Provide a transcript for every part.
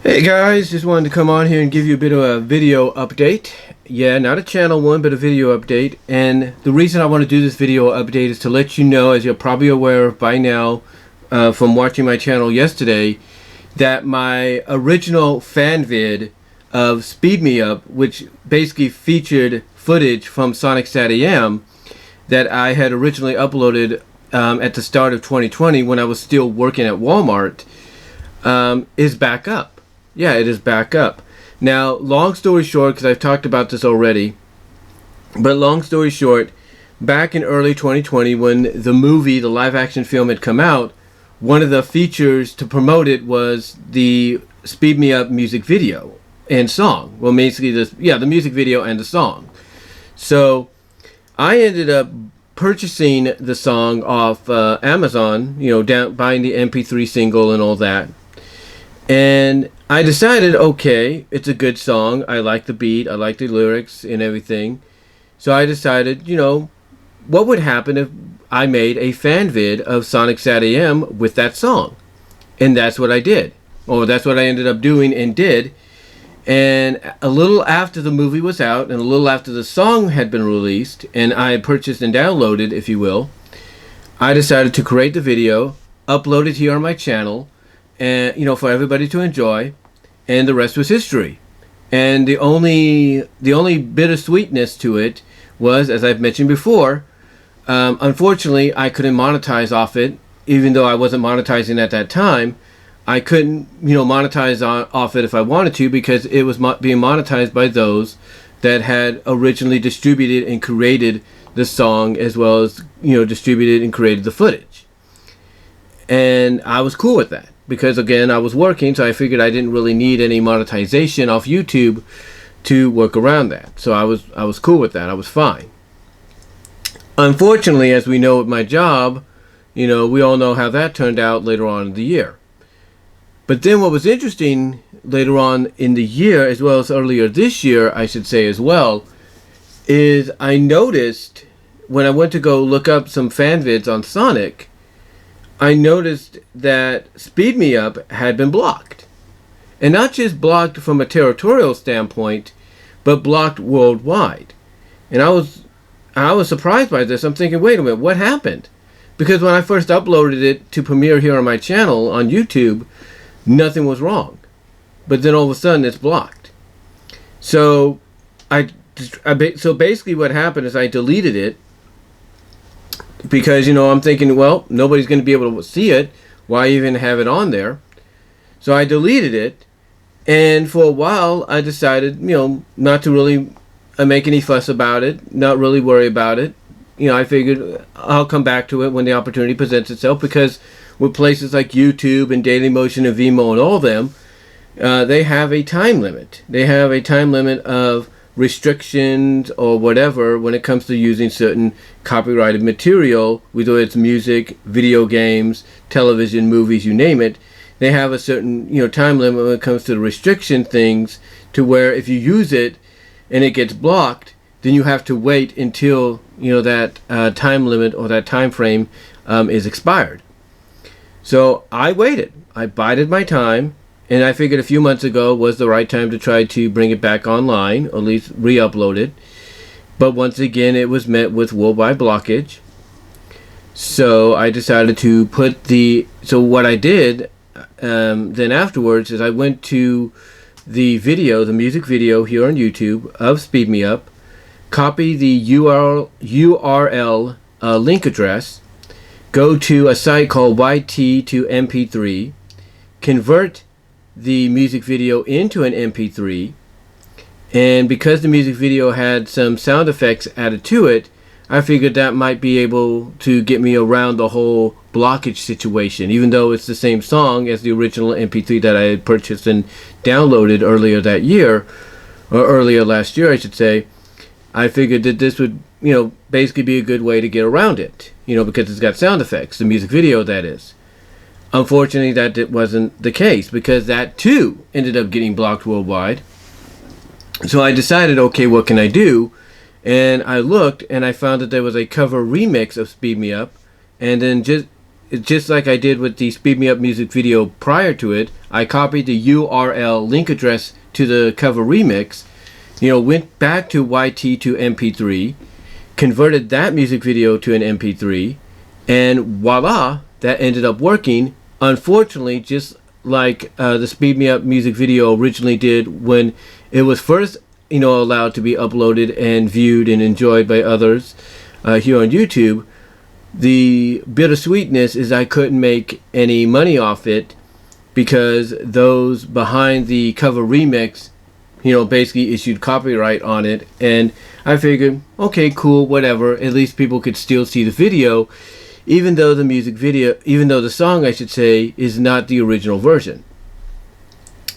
Hey guys, just wanted to come on here and give you a bit of a video update. Yeah, not a channel one, but a video update. And the reason I want to do this video update is to let you know, as you're probably aware of by now, from watching my channel yesterday, that my original Fanvid of Speed Me Up, which basically featured footage from Sonic Sat AM that I had originally uploaded at the start of 2020 when I was still working at Walmart, is back up. Yeah, it is back up. Now, long story short, because I've talked about this already, but long story short, back in early 2020 when the movie, the live action film had come out, one of the features to promote it was the Speed Me Up music video and song. Well, basically, the music video and the song. So, I ended up purchasing the song off Amazon, buying the MP3 single and all that. And I decided, okay, it's a good song. I like the beat. I like the lyrics and everything. So I decided, what would happen if I made a fan vid of Sonic Sat AM with that song? And that's what I did. Or that's what I ended up doing and did. And a little after the movie was out and a little after the song had been released and I had purchased and downloaded, if you will, I decided to create the video, upload it here on my channel, and for everybody to enjoy, and the rest was history. And the only bittersweetness to it was, as I've mentioned before, unfortunately I couldn't monetize off it, even though I wasn't monetizing at that time. I couldn't monetize off it if I wanted to, because it was being monetized by those that had originally distributed and created the song, as well as distributed and created the footage. And I was cool with that, because again, I was working, so I figured I didn't really need any monetization off YouTube to work around that. So I was cool with that. I was fine. Unfortunately, as we know with my job, we all know how that turned out later on in the year. But then what was interesting later on in the year, as well as earlier this year, I should say as well, is I noticed when I went to go look up some fan vids on Sonic, I noticed that Speed Me Up had been blocked. And not just blocked from a territorial standpoint, but blocked worldwide. And I was surprised by this. I'm thinking, wait a minute, what happened? Because when I first uploaded it to premiere here on my channel on YouTube, nothing was wrong. But then all of a sudden it's blocked. So so basically what happened is I deleted it, because I'm thinking, well, nobody's going to be able to see it. Why even have it on there? So I deleted it, and for a while I decided not to really make any fuss about it, not really worry about it. I figured I'll come back to it when the opportunity presents itself, because with places like YouTube and Dailymotion and VENMO and all of them, they have a time limit. They have a time limit of restrictions or whatever when it comes to using certain copyrighted material, whether it's music, video games, television, movies, you name it. They have a certain time limit when it comes to the restriction things, to where if you use it and it gets blocked, then you have to wait until that time limit or that time frame is expired. So I waited. I bided my time. And I figured a few months ago was the right time to try to bring it back online, or at least re-upload it. But once again, it was met with worldwide blockage. So I decided to so what I did then afterwards is I went to the music video here on YouTube of Speed Me Up, copy the URL link address, go to a site called YT to MP3, convert the music video into an MP3, and because the music video had some sound effects added to it, I figured that might be able to get me around the whole blockage situation, even though it's the same song as the original MP3 that I had purchased and downloaded earlier that year, or earlier last year I should say. I figured that this would basically be a good way to get around it, because it's got sound effects, the music video that is. Unfortunately, that wasn't the case, because that too ended up getting blocked worldwide. So I decided, okay, what can I do? And I looked, and I found that there was a cover remix of Speed Me Up, and then just like I did with the Speed Me Up music video prior to it, I copied the URL link address to the cover remix, went back to YT to MP3, converted that music video to an MP3, and voila, that ended up working. Unfortunately, just like the Speed Me Up music video originally did when it was first allowed to be uploaded and viewed and enjoyed by others here on YouTube, the bittersweetness is I couldn't make any money off it because those behind the cover remix basically issued copyright on it. And I figured, okay, cool, whatever, at least people could still see the video, even though the song, I should say, is not the original version.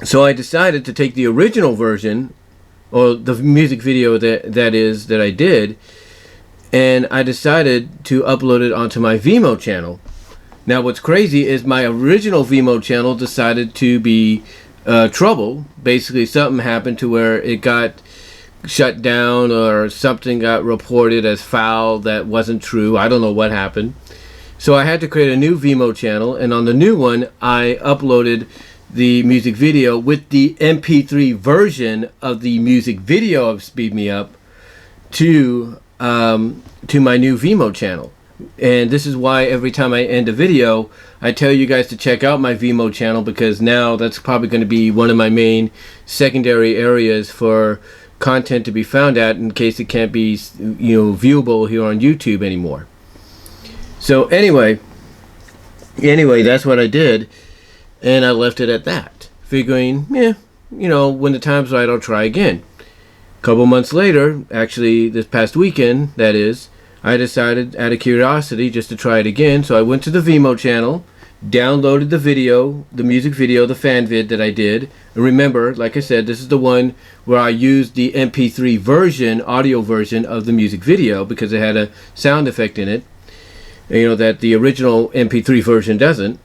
So I decided to take the original version, or the music video that I did, and I decided to upload it onto my VENMO channel. Now what's crazy is my original VENMO channel decided to be trouble. Basically something happened to where it got shut down, or something got reported as foul that wasn't true. I don't know what happened. So I had to create a new VENMO channel, and on the new one I uploaded the music video with the MP3 version of the music video of Speed Me Up to my new VENMO channel. And this is why every time I end a video I tell you guys to check out my VENMO channel, because now that's probably going to be one of my main secondary areas for content to be found at, in case it can't be viewable here on YouTube anymore. So anyway, that's what I did, and I left it at that, figuring, when the time's right, I'll try again. A couple months later, actually this past weekend, that is, I decided out of curiosity just to try it again. So I went to the VENMO channel, downloaded the music video, the Fanvid that I did. And remember, like I said, this is the one where I used the MP3 version, audio version of the music video, because it had a sound effect in it, that the original MP3 version doesn't.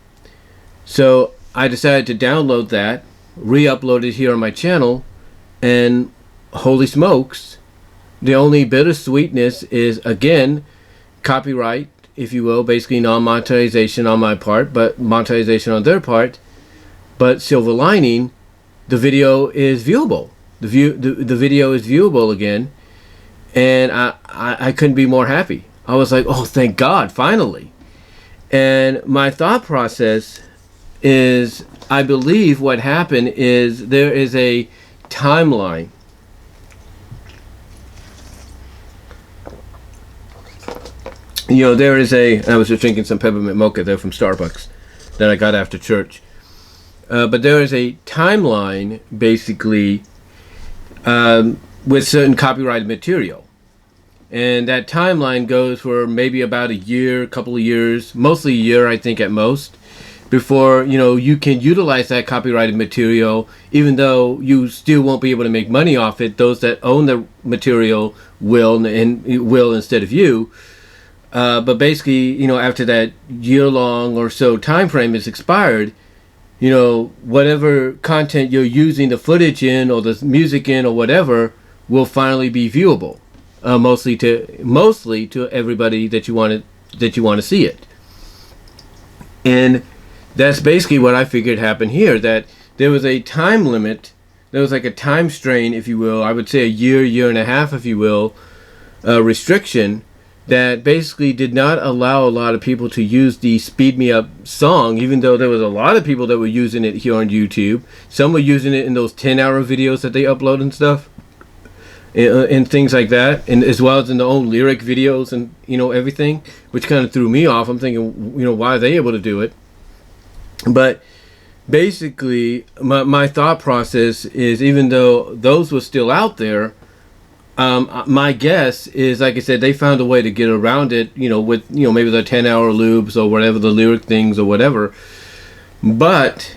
So I decided to download that, re-upload it here on my channel, and holy smokes, the only bittersweetness is, again, copyright, if you will, basically non-monetization on my part, but monetization on their part. But silver lining, the video is viewable. The video is viewable again, and I couldn't be more happy. I was like, oh, thank God, finally. And my thought process is, I believe what happened is there is a timeline. There is I was just drinking some peppermint mocha there from Starbucks that I got after church. But there is a timeline, basically, with certain copyrighted material. And that timeline goes for maybe about a year, couple of years, mostly a year, I think, at most, before, you can utilize that copyrighted material, even though you still won't be able to make money off it. Those that own the material will, and will instead of you. But basically, after that year-long or so time frame is expired, whatever content you're using the footage in, or the music in, or whatever, will finally be viewable. Mostly to everybody that you want to see it. And that's basically what I figured happened here, that there was a time limit, there was like a time strain, if you will, I would say a year and a half, if you will, restriction, that basically did not allow a lot of people to use the Speed Me Up song, even though there was a lot of people that were using it here on YouTube. Some were using it in those 10-hour videos that they upload and stuff, and things like that, and as well as in their own lyric videos and everything, which kind of threw me off. I'm thinking, why are they able to do it? But basically, my thought process is, even though those were still out there, my guess is, like I said, they found a way to get around it, with maybe the 10-hour loops or whatever, the lyric things or whatever. But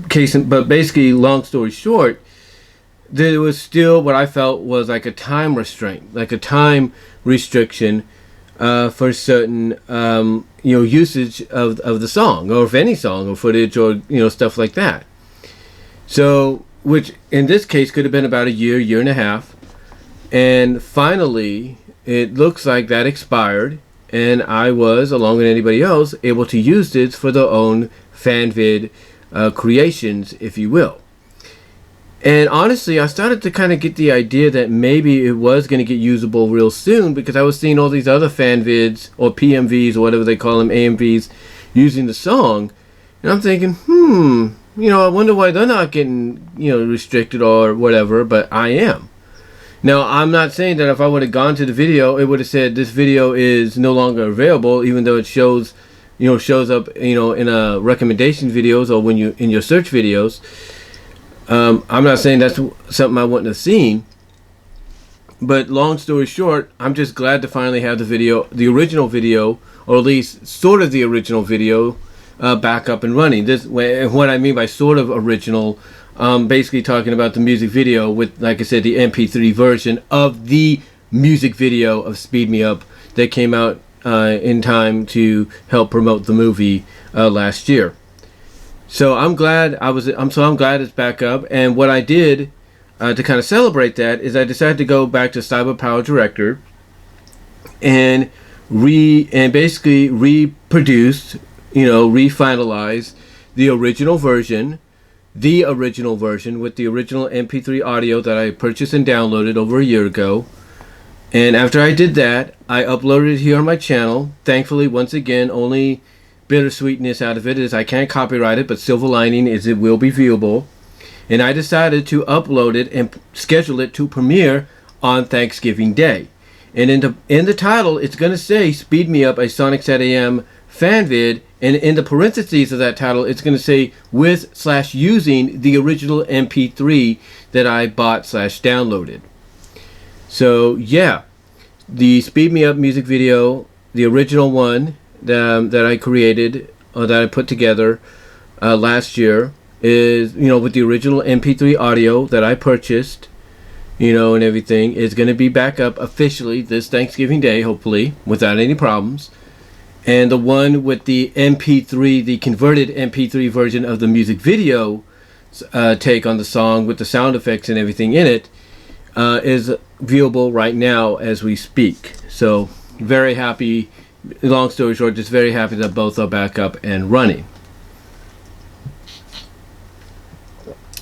basically, long story short, there was still what I felt was like a time restraint, like a time restriction for certain usage of the song, or of any song or footage, or stuff like that. So, which in this case could have been about a year and a half, and finally it looks like that expired, and I was, along with anybody else, able to use this for their own Fanvid creations, if you will. And honestly, I started to kind of get the idea that maybe it was going to get usable real soon, because I was seeing all these other Fanvids, or PMVs, or whatever they call them, AMVs, using the song. And I'm thinking, I wonder why they're not getting, restricted or whatever, but I am. Now, I'm not saying that if I would have gone to the video, it would have said this video is no longer available, even though it shows up, in a recommendation videos or when you in your search videos. I'm not saying that's something I wouldn't have seen, but long story short, I'm just glad to finally have the original video, or at least sort of the original video, back up and running. What I mean by sort of original, basically talking about the music video with, like I said, the MP3 version of the music video of Speed Me Up that came out in time to help promote the movie last year. So I'm glad I'm glad it's back up. And what I did to kind of celebrate that is I decided to go back to Cyber Power Director and basically reproduced, refinalize the original version with the original MP3 audio that I purchased and downloaded over a year ago. And after I did that, I uploaded it here on my channel. Thankfully, once again, only bittersweetness out of it is I can't copyright it, but silver lining is it will be viewable. And I decided to upload it and schedule it to premiere on Thanksgiving Day. And in the title, it's going to say Speed Me Up, a Sonic Set AM Fanvid, and in the parentheses of that title, it's going to say with/using the original MP3 that I bought/downloaded. So yeah, the Speed Me Up music video, the original one that I created, or that I put together last year, is, with the original MP3 audio that I purchased, and everything, is going to be back up officially this Thanksgiving Day, hopefully, without any problems. And the one with the MP3, the converted MP3 version of the music video take on the song with the sound effects and everything in it, is viewable right now as we speak. So very happy. Long story short, just very happy that both are back up and running.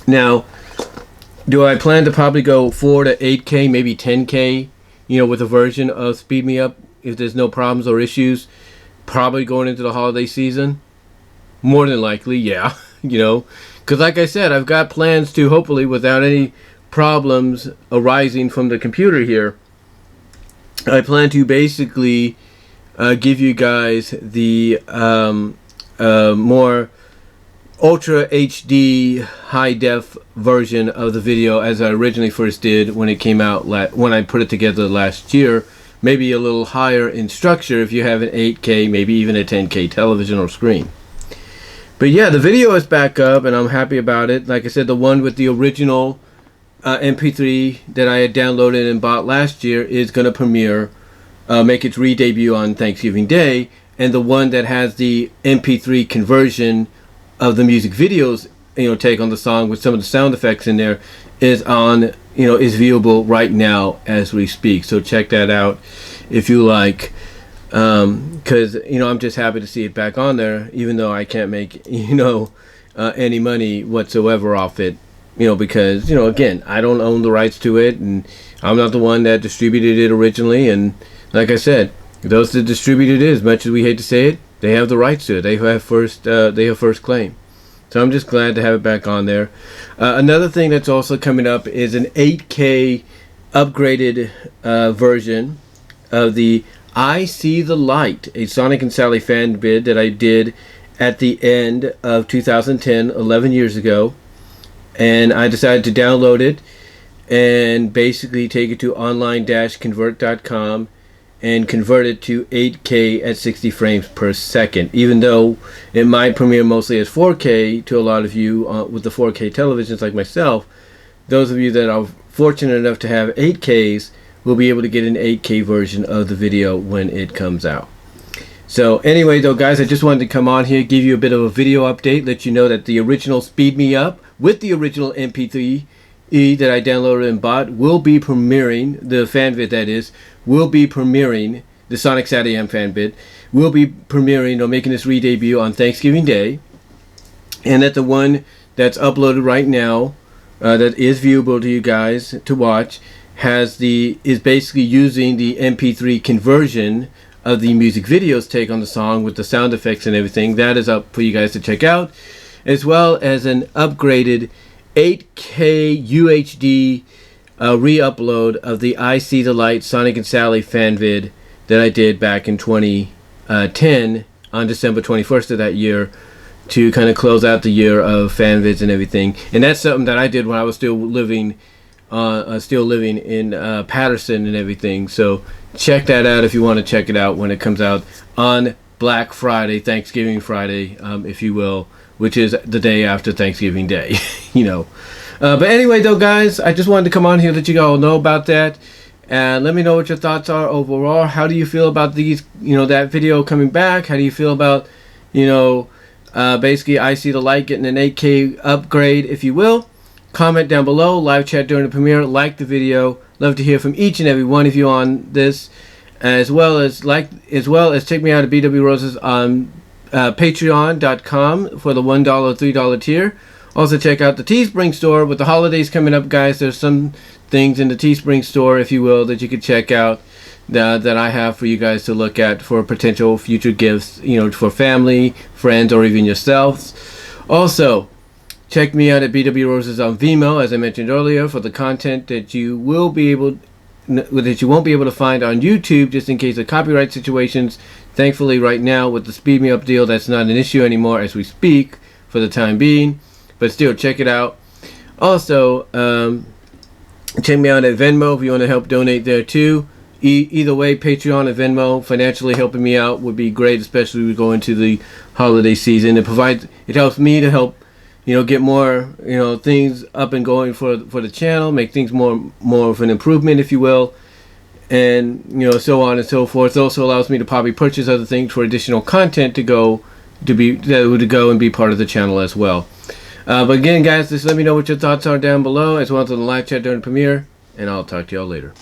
Now, do I plan to probably go 4 to 8K, maybe 10K, with a version of Speed Me Up if there's no problems or issues, probably going into the holiday season? More than likely, yeah. Because like I said, I've got plans to, hopefully, without any problems arising from the computer here, I plan to basically give you guys the more Ultra HD high def version of the video as I originally first did when it came out, when I put it together last year. Maybe a little higher in structure if you have an 8K, maybe even a 10K television or screen. But yeah, the video is back up and I'm happy about it. Like I said, the one with the original MP3 that I had downloaded and bought last year is going to premiere, make its re-debut on Thanksgiving Day, and the one that has the MP3 conversion of the music videos, take on the song with some of the sound effects in there, is on, is viewable right now as we speak. So check that out if you like, because I'm just happy to see it back on there, even though I can't make any money whatsoever off it, because again, I don't own the rights to it, and I'm not the one that distributed it originally. And like I said, those that distributed it, as much as we hate to say it, they have the rights to it. They have first claim. So I'm just glad to have it back on there. Another thing that's also coming up is an 8K upgraded version of the I See the Light, a Sonic and Sally fan bid that I did at the end of 2010, 11 years ago. And I decided to download it and basically take it to online-convert.com and convert it to 8K at 60 frames per second, even though it might premiere mostly as 4K to a lot of you with the 4K televisions like myself. Those of you that are fortunate enough to have 8Ks will be able to get an 8K version of the video when it comes out. So anyway though, guys, I just wanted to come on here, give you a bit of a video update, let you know that the original Speed Me Up with the original MP3 that I downloaded and bought will be premiering, the Fanvid that is, will be premiering the Sonic Saturday and Fanvid, will be premiering or making its re-debut on Thanksgiving Day, and that the one that's uploaded right now, that is viewable to you guys to watch, is basically using the MP3 conversion of the music video's take on the song with the sound effects and everything. That is up for you guys to check out, as well as an upgraded 8K UHD re-upload of the I See the Light Sonic and Sally Fanvid that I did back in 2010 on December 21st of that year, to kind of close out the year of Fanvids and everything. And that's something that I did when I was still living in Patterson and everything. So check that out if you want to check it out when it comes out on Black Friday, Thanksgiving Friday, if you will, which is the day after Thanksgiving Day. You know. But anyway, though, guys, I just wanted to come on here, let you all know about that, and let me know what your thoughts are overall. How do you feel about these, that video coming back? How do you feel about, basically I See the Light getting an 8K upgrade, if you will? Comment down below, live chat during the premiere, like the video. Love to hear from each and every one of you on this, as well as check me out at BW Roses on patreon.com for the $1, $3 tier. Also check out the Teespring store. With the holidays coming up, guys, there's some things in the Teespring store, if you will, that you could check out that I have for you guys to look at for potential future gifts, for family, friends, or even yourselves. Also, check me out at BW Roses on VENMO, as I mentioned earlier, for the content that you won't be able to find on YouTube, just in case of copyright situations. Thankfully, right now with the Speed Me Up deal, that's not an issue anymore as we speak, for the time being. But still, check it out. Also, check me out at Venmo if you want to help donate there too. Either way, Patreon and Venmo, financially helping me out would be great, especially as we go into the holiday season. It helps me to help, get more, things up and going for the channel, make things more of an improvement, if you will, and so on and so forth. It also allows me to probably purchase other things for additional content to go and be part of the channel as well. But again, guys, just let me know what your thoughts are down below, as well as in the live chat during the premiere, and I'll talk to y'all later.